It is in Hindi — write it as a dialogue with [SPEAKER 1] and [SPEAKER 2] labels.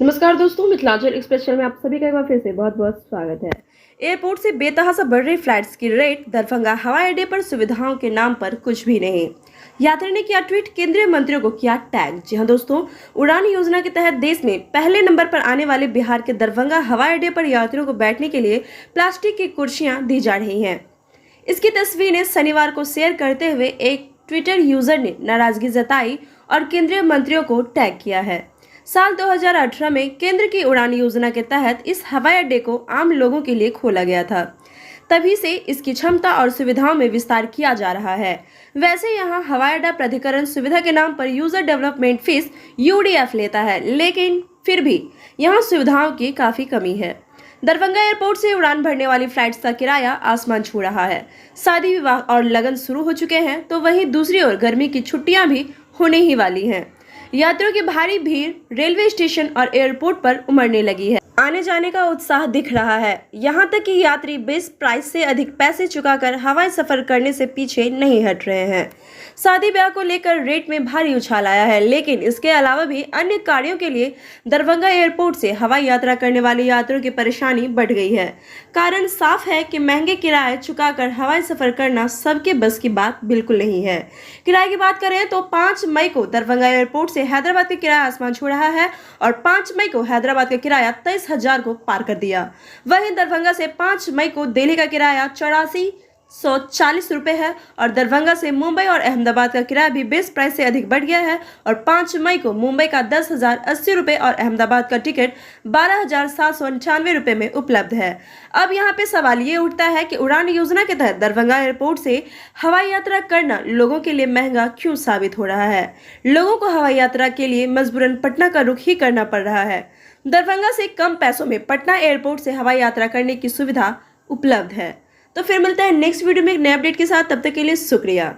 [SPEAKER 1] नमस्कार दोस्तों, मिथिलांचल एक्सप्रेस चैनल में आप सभी का एक बार फिर से बहुत बहुत स्वागत है। एयरपोर्ट से बेतहाशा बढ़ रही फ्लाइट्स की रेट, दरभंगा हवाई अड्डे पर सुविधाओं के नाम पर कुछ भी नहीं। यात्री ने किया ट्वीट, केंद्रीय मंत्रियों को किया टैग। जी हां दोस्तों, उड़ान योजना के तहत देश में पहले नंबर पर आने वाले बिहार के दरभंगा हवाई अड्डे पर यात्रियों को बैठने के लिए प्लास्टिक की कुर्सियां दी जा रही हैं। इसकी तस्वीरें शनिवार को शेयर करते हुए एक ट्विटर यूजर ने नाराजगी जताई और केंद्रीय मंत्रियों को टैग किया है। साल 2018 में केंद्र की उड़ान योजना के तहत इस हवाई अड्डे को आम लोगों के लिए खोला गया था। तभी से इसकी क्षमता और सुविधाओं में विस्तार किया जा रहा है। वैसे यहाँ हवाई अड्डा प्राधिकरण सुविधा के नाम पर यूजर डेवलपमेंट फीस (UDF) लेता है, लेकिन फिर भी यहाँ सुविधाओं की काफी कमी है। दरभंगा एयरपोर्ट से उड़ान भरने वाली फ्लाइट्स का किराया आसमान छू रहा है। शादी विवाह और लगन शुरू हो चुके हैं, तो वहीं दूसरी ओर गर्मी की छुट्टियां भी होने ही वाली हैं। यात्रियों की भारी भीड़ रेलवे स्टेशन और एयरपोर्ट पर उमड़ने लगी है। आने जाने का उत्साह दिख रहा है। यहाँ तक कि यात्री बेस प्राइस से अधिक पैसे चुकाकर हवाई सफर करने से पीछे नहीं हट रहे हैं। शादी ब्याह को लेकर रेट में भारी उछाल आया है, लेकिन इसके अलावा भी अन्य कार्यों के लिए दरभंगा एयरपोर्ट से हवाई यात्रा करने वाले यात्रियों की परेशानी बढ़ गई है। कारण साफ है कि महंगे किराए चुकाकर हवाई सफर करना सबके बस की बात बिल्कुल नहीं है। किराए की बात करें तो 5 मई को दरभंगा एयरपोर्ट से हैदराबाद का किराया आसमान छू रहा है और 5 मई को हैदराबाद का किराया 23,000 को पार कर दिया। वहीं दरभंगा से 5 मई को दिल्ली का किराया 8440 रुपए है और दरभंगा से मुंबई और अहमदाबाद का किराया भी बेस प्राइस से अधिक बढ़ गया है और 5 मई को मुंबई का 10,080 रुपए और अहमदाबाद का टिकट 12,795 रुपए में उपलब्ध है। अब यहाँ पे सवाल ये उठता है कि उड़ान योजना के तहत दरभंगा एयरपोर्ट से हवाई यात्रा करना लोगों के लिए महंगा क्यों साबित हो रहा है। लोगों को हवाई यात्रा के लिए मजबूरन पटना का रुख ही करना पड़ रहा है। दरभंगा से कम पैसों में पटना एयरपोर्ट से हवाई यात्रा करने की सुविधा उपलब्ध है। तो फिर मिलते हैं नेक्स्ट वीडियो में एक नए अपडेट के साथ। तब तक के लिए शुक्रिया।